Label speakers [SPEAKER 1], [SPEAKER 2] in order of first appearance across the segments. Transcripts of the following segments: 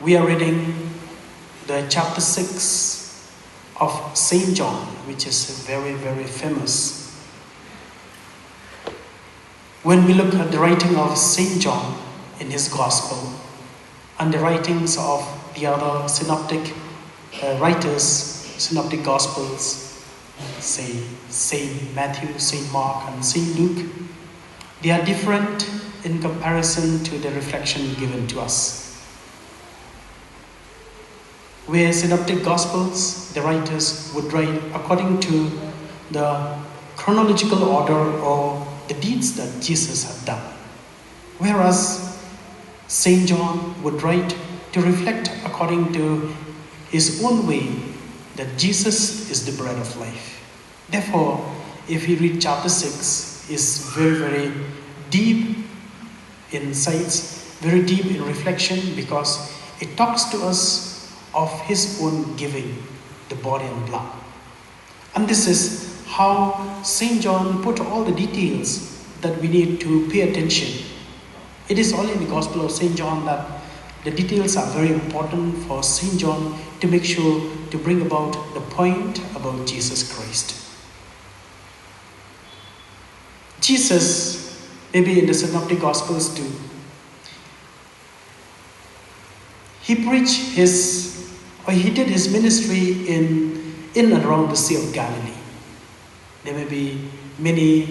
[SPEAKER 1] We are reading the chapter 6 of St. John, which is very, very famous. When we look at the writing of St. John in his Gospel and the writings of the other synoptic writers, synoptic Gospels, say St. Matthew, St. Mark, and St. Luke, they are different in comparison to the reflection given to us. Where synoptic Gospels, the writers would write according to the chronological order or the deeds that Jesus had done. Whereas St. John would write to reflect according to his own way that Jesus is the bread of life. Therefore, if we read chapter 6, is very, very deep insights, very deep in reflection, because it talks to us of his own giving, the body and blood. And this is how St. John put all the details that we need to pay attention. It is only in the Gospel of St. John that the details are very important for St. John to make sure to bring about the point about Jesus Christ. Jesus, maybe in the synoptic Gospels too, he did his ministry in and around the Sea of Galilee. There may be many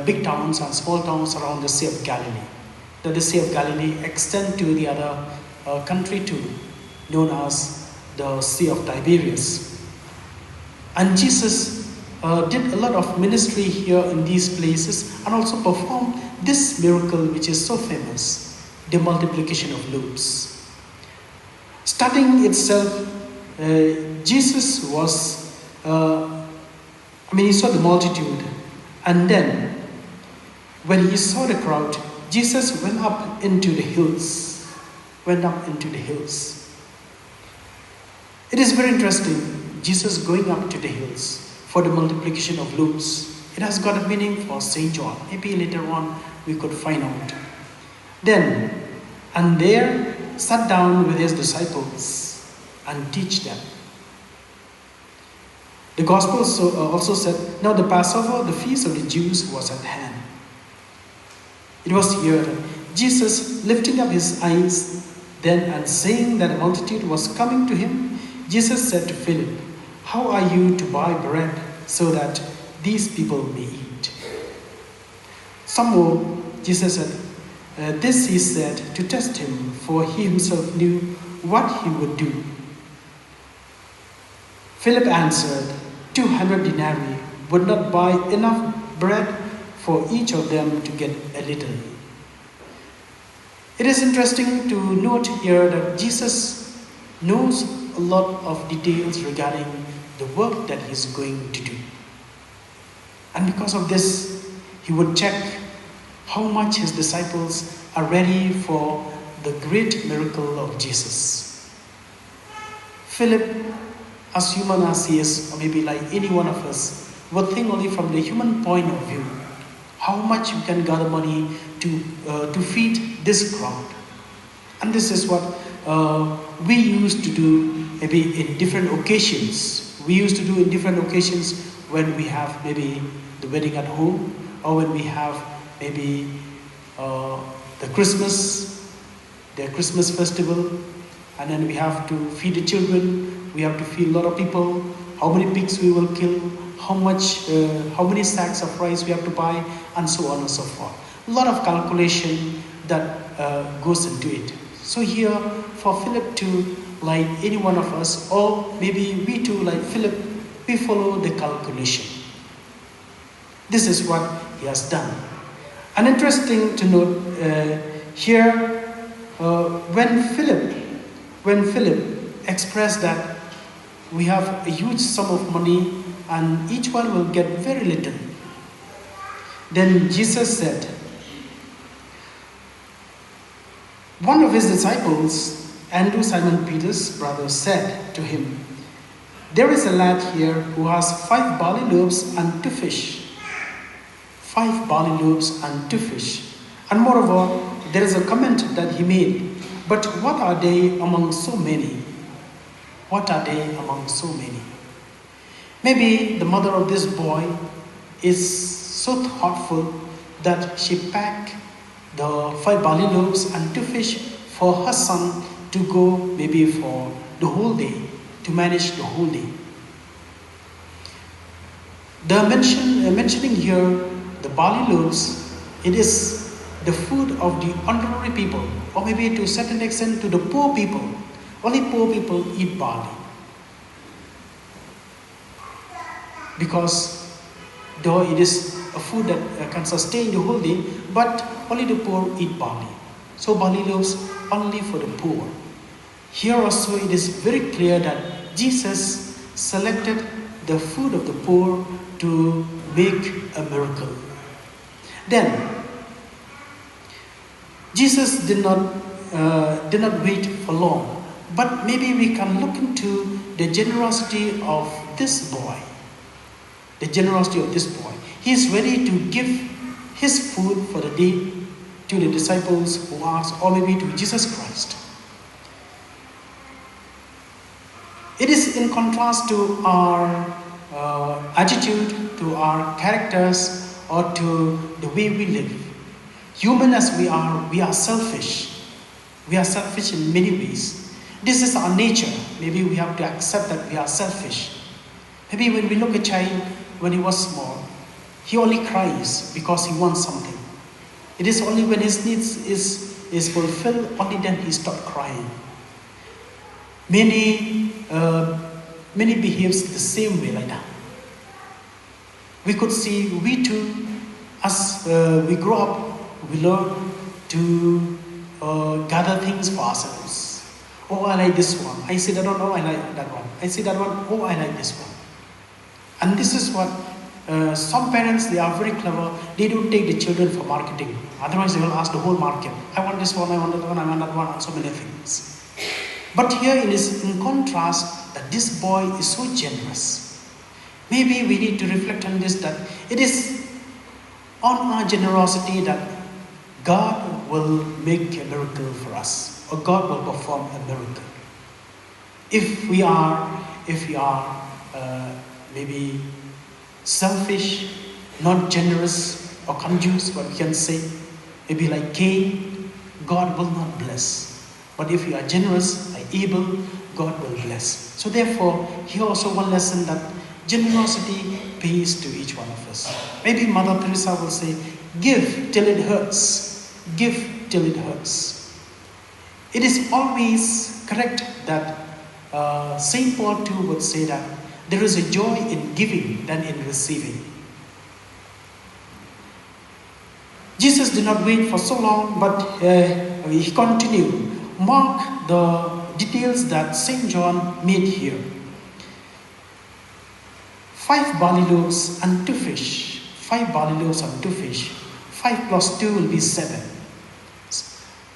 [SPEAKER 1] big towns and small towns around the Sea of Galilee. The Sea of Galilee extends to the other country too, known as the Sea of Tiberias. And Jesus did a lot of ministry here in these places and also performed this miracle which is so famous, the multiplication of loaves. Starting itself, Jesus was, he saw the multitude, and then when he saw the crowd, Jesus went up into the hills. It is very interesting, Jesus going up to the hills for the multiplication of loaves. It has got a meaning for St. John. Maybe later on we could find out. Then, and there sat down with his disciples and teach them. The Gospel also said, now the Passover, the feast of the Jews, was at hand. It was here that Jesus, lifting up his eyes then and saying that a multitude was coming to him, Jesus said to Philip, how are you to buy bread so that these people may eat? Some more, Jesus said, this he said to test him, for he himself knew what he would do. Philip answered, 200 denarii would not buy enough bread for each of them to get a little. It is interesting to note here that Jesus knows a lot of details regarding the work that he's going to do. And because of this, he would check how much his disciples are ready for the great miracle of Jesus. Philip, as human as he is, or maybe like any one of us, would think only from the human point of view, how much we can gather money to feed this crowd. And this is what we used to do maybe in different occasions. We used to do in different occasions when we have maybe the wedding at home, or when we have maybe the Christmas festival, and then we have to feed the children, we have to feed a lot of people, how many pigs we will kill, how many sacks of rice we have to buy, and so on and so forth. A lot of calculation that goes into it. So here, for Philip too, like any one of us, or maybe we too, like Philip, we follow the calculation. This is what he has done. And interesting to note here, when Philip expressed that we have a huge sum of money and each one will get very little, then Jesus said, one of his disciples, Andrew, Simon Peter's brother, said to him, there is a lad here who has 5 barley loaves and 2 fish. 5 barley loaves and 2 fish. And moreover, there is a comment that he made, But what are they among so many? What are they among so many? Maybe the mother of this boy is so thoughtful that she packed the 5 barley loaves and 2 fish for her son to go maybe for the whole day, to manage the whole day. The mentioning here the barley loaves, it is the food of the ordinary people, or maybe to a certain extent to the poor people. Only poor people eat barley. Because though it is a food that can sustain the whole day, but only the poor eat barley. So barley loaves only for the poor. Here also it is very clear that Jesus selected the food of the poor to make a miracle. Then, Jesus did not wait for long, but maybe we can look into the generosity of this boy. The generosity of this boy. He is ready to give his food for the day to the disciples who asked, or maybe to Jesus Christ. It is in contrast to our attitude, to our characters, or to the way we live. Human as we are selfish. We are selfish in many ways. This is our nature. Maybe we have to accept that we are selfish. Maybe when we look at a child when he was small, he only cries because he wants something. It is only when his needs is fulfilled, only then he stops crying. Many behaves the same way like that. We could see, we too, as we grow up, we learn to gather things for ourselves. Oh, I like this one. I see that one. Oh, I like that one. I see that one. Oh, I like this one. And this is what some parents, they are very clever. They don't take the children for marketing. Otherwise, they will ask the whole market. I want this one, I want that one, I want that one, and so many things. But here it is in contrast that this boy is so generous. Maybe we need to reflect on this, that it is on our generosity that God will make a miracle for us, or God will perform a miracle. If we are maybe selfish, not generous, or conjuice, what we can say, maybe like Cain, God will not bless. But if you are generous, like Abel, God will bless. So therefore, here also one lesson that generosity pays to each one of us. Maybe Mother Teresa will say, give till it hurts. Give till it hurts. It is always correct that St. Paul too would say that there is a joy in giving than in receiving. Jesus did not wait for so long, but he continued. Mark the details that St. John made here. 5 barley loaves and 2 fish. 5 barley loaves and 2 fish. 5 plus 2 will be 7.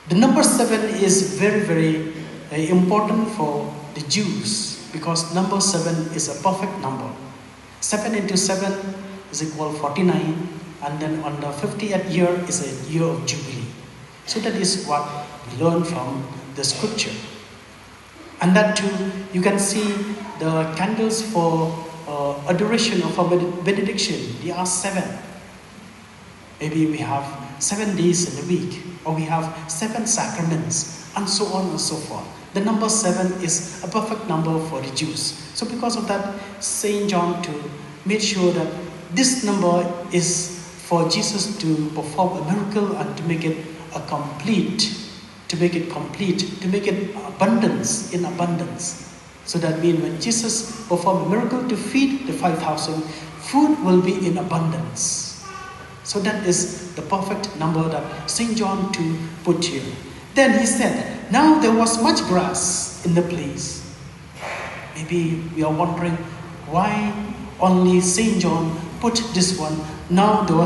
[SPEAKER 1] The number 7 is very, very important for the Jews, because number 7 is a perfect number. 7 into 7 is equal 49, and then on the 50th year is a year of Jubilee. So that is what we learn from the scripture. And that too, you can see the candles for adoration or for benediction, they are 7. Maybe we have 7 days in a week, or we have 7 sacraments, and so on and so forth. The number 7 is a perfect number for the Jews. So because of that, St. John too made sure that this number is for Jesus to perform a miracle and to make it complete, to make it abundance, in abundance. So that means when Jesus performed a miracle to feed the 5,000, food will be in abundance. So that is the perfect number that St. John too put here. Then he said, now there was much grass in the place. Maybe we are wondering why only St. John put this one. Now there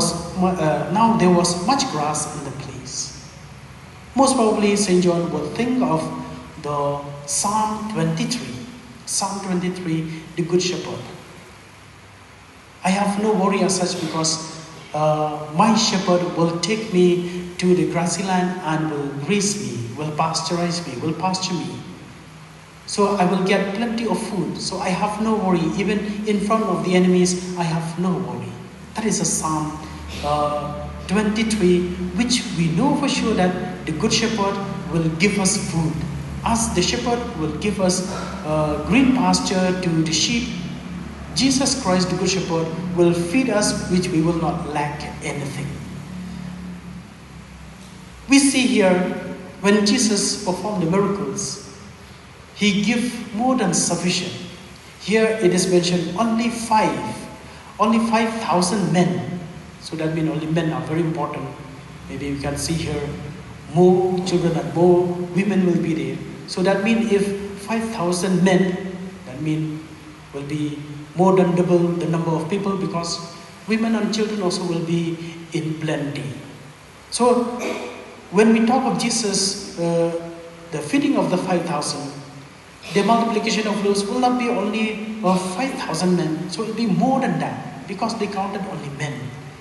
[SPEAKER 1] was much grass in the place. Most probably St. John will think of the Psalm 23. Psalm 23, the Good Shepherd. I have no worry as such, because my shepherd will take me to the grassy land and will graze me will pasteurize me, will pasture me. So I will get plenty of food. So I have no worry. Even in front of the enemies, I have no worry. That is a Psalm 23, which we know for sure that the Good Shepherd will give us food. As the shepherd will give us green pasture to the sheep, Jesus Christ, the Good Shepherd, will feed us, which we will not lack anything. We see here, when Jesus performed the miracles, he gave more than sufficient. Here it is mentioned only 5,000 men. So that means only men are very important. Maybe you can see here, more children and more women will be there. So that means if 5,000 men, that means will be more than double the number of people, because women and children also will be in plenty. So when we talk of Jesus, the feeding of the 5,000, the multiplication of loaves will not be only of 5,000 men, so it will be more than that, because they counted only men.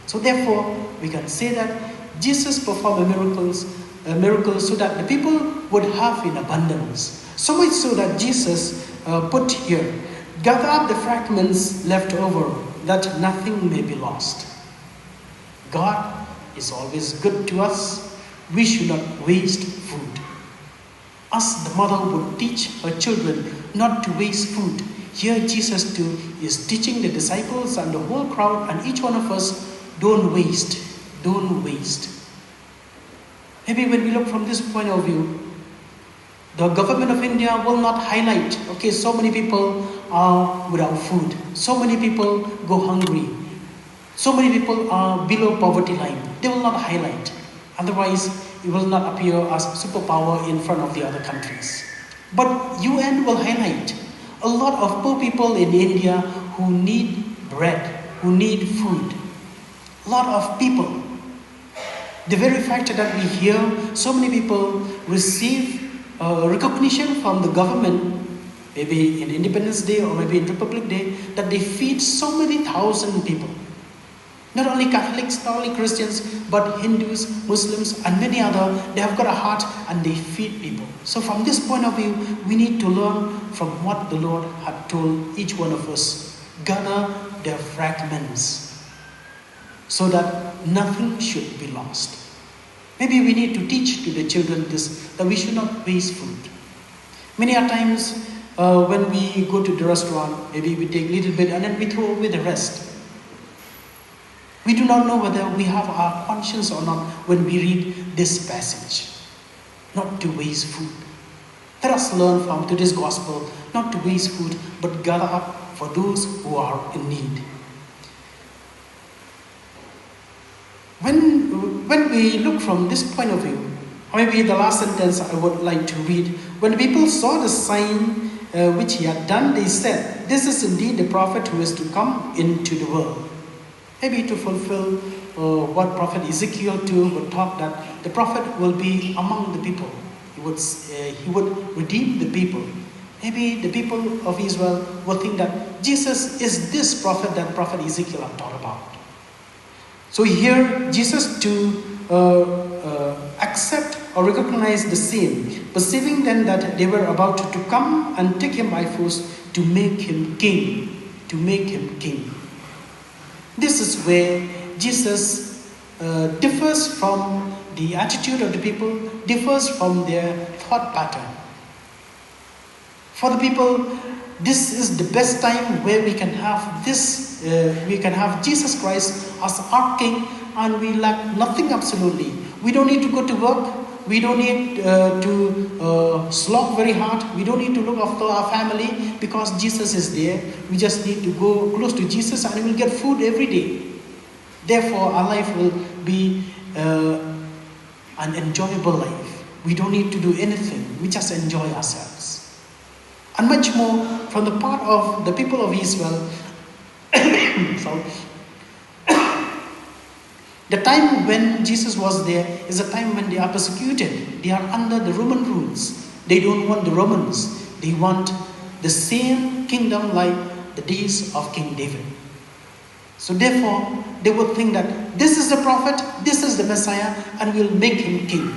[SPEAKER 1] So therefore, we can say that Jesus performed miracles so that the people would have in abundance. So much so that Jesus put here, gather up the fragments left over, that nothing may be lost. God is always good to us. We should not waste food. As the mother would teach her children not to waste food, here Jesus too is teaching the disciples and the whole crowd and each one of us, don't waste, don't waste. Maybe when we look from this point of view, the government of India will not highlight, okay, so many people are without food, so many people go hungry, so many people are below poverty line. They will not highlight. Otherwise, it will not appear as superpower in front of the other countries. But UN will highlight a lot of poor people in India who need bread, who need food. A lot of people. The very fact that we hear so many people receive recognition from the government, maybe in Independence Day or maybe in Republic Day, that they feed so many thousand people. Not only Catholics, not only Christians, but Hindus, Muslims, and many other, they have got a heart and they feed people. So from this point of view, we need to learn from what the Lord had told each one of us. Gather their fragments so that nothing should be lost. Maybe we need to teach to the children this, that we should not waste food. Many a times when we go to the restaurant, maybe we take a little bit and then we throw away the rest. We do not know whether we have our conscience or not when we read this passage. Not to waste food. Let us learn from today's gospel not to waste food, but gather up for those who are in need. When we look from this point of view, maybe the last sentence I would like to read. When the people saw the sign which he had done, they said, "This is indeed the prophet who is to come into the world." Maybe to fulfill what Prophet Ezekiel too would talk, that the prophet will be among the people. He would redeem the people. Maybe the people of Israel will think that Jesus is this prophet that Prophet Ezekiel had taught about. So here Jesus too accept or recognize the same, perceiving then that they were about to come and take him by force to make him king, to make him king. This is where Jesus differs from the attitude of the people, differs from their thought pattern. For the people, this is the best time where we can have this, we can have Jesus Christ as our King, and we lack nothing absolutely. We don't need to go to work. We don't need to slog very hard. We don't need to look after our family because Jesus is there. We just need to go close to Jesus and we will get food every day. Therefore, our life will be an enjoyable life. We don't need to do anything. We just enjoy ourselves. And much more from the part of the people of Israel. Sorry. The time when Jesus was there is a time when they are persecuted. They are under the Roman rules. They don't want the Romans. They want the same kingdom like the days of King David. So therefore, they would think that this is the prophet, this is the Messiah, and we'll make him king.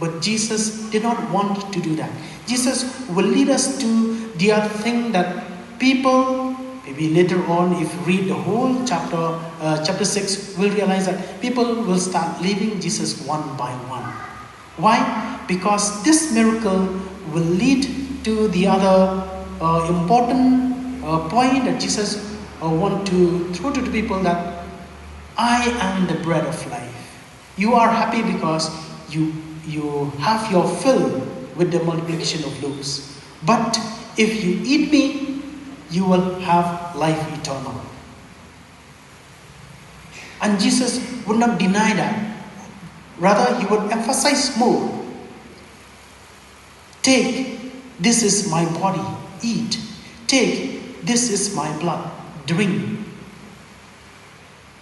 [SPEAKER 1] But Jesus did not want to do that. Jesus will lead us to the other thing that people, maybe later on, if you read the whole chapter 6, will realize that people will start leaving Jesus one by one. Why? Because this miracle will lead to the other important point that Jesus want to throw to the people, that I am the bread of life. You are happy because you have your fill with the multiplication of loaves. But if you eat me, you will have life eternal. And Jesus would not deny that. Rather, he would emphasize more. Take, this is my body, eat. Take, this is my blood, drink.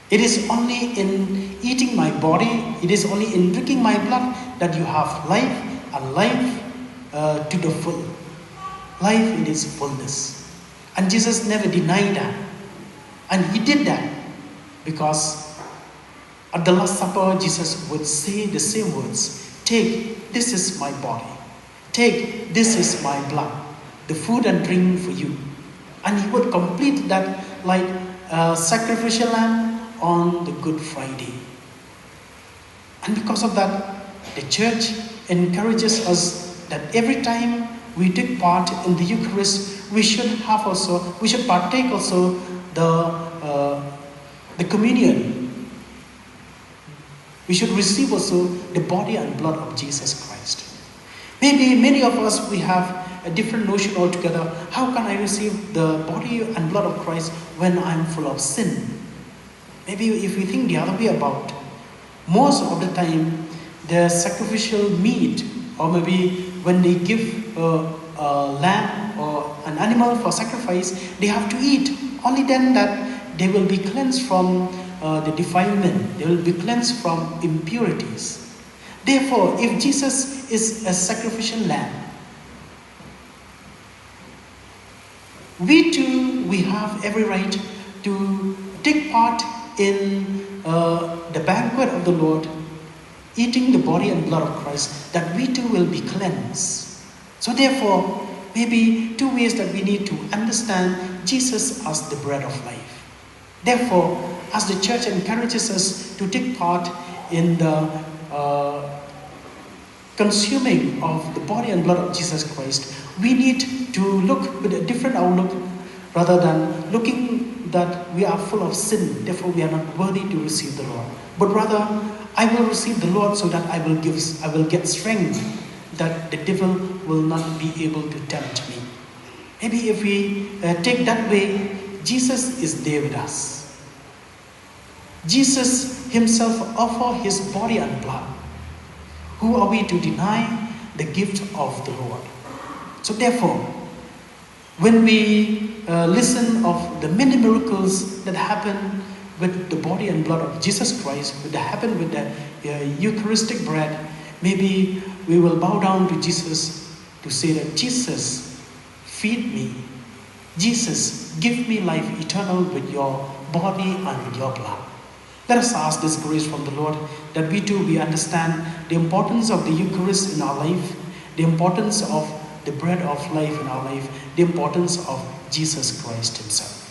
[SPEAKER 1] It is only in eating my body, it is only in drinking my blood that you have life, and life to the full. Life in its fullness. And Jesus never denied that. And he did that because at the Last Supper, Jesus would say the same words. Take, this is my body. Take, this is my blood, the food and drink for you. And he would complete that like a sacrificial lamb on the Good Friday. And because of that, the church encourages us that every time we take part in the Eucharist, we should partake also the communion. We should receive also the body and blood of Jesus Christ. Maybe many of us, we have a different notion altogether. How can I receive the body and blood of Christ when I'm full of sin? Maybe if we think the other way about, most of the time, the sacrificial meat, or maybe when they give a lamb or an animal for sacrifice, they have to eat. Only then that they will be cleansed from the defilement. They will be cleansed from impurities. Therefore, if Jesus is a sacrificial lamb, we too, we have every right to take part in the banquet of the Lord, eating the body and blood of Christ, that we too will be cleansed. So therefore, maybe two ways that we need to understand Jesus as the bread of life. Therefore, as the church encourages us to take part in the consuming of the body and blood of Jesus Christ, we need to look with a different outlook, rather than looking that we are full of sin, therefore we are not worthy to receive the Lord. But rather, I will receive the Lord so that I will get strength, that the devil will not be able to tempt me. Maybe if we take that way, Jesus is there with us. Jesus himself offered his body and blood. Who are we to deny the gift of the Lord? So therefore, when we listen of the many miracles that happen with the body and blood of Jesus Christ, that happen with the Eucharistic bread, maybe we will bow down to Jesus to say that, Jesus, feed me. Jesus, give me life eternal with your body and with your blood. Let us ask this grace from the Lord, that we too, we understand the importance of the Eucharist in our life, the importance of the bread of life in our life, the importance of Jesus Christ himself.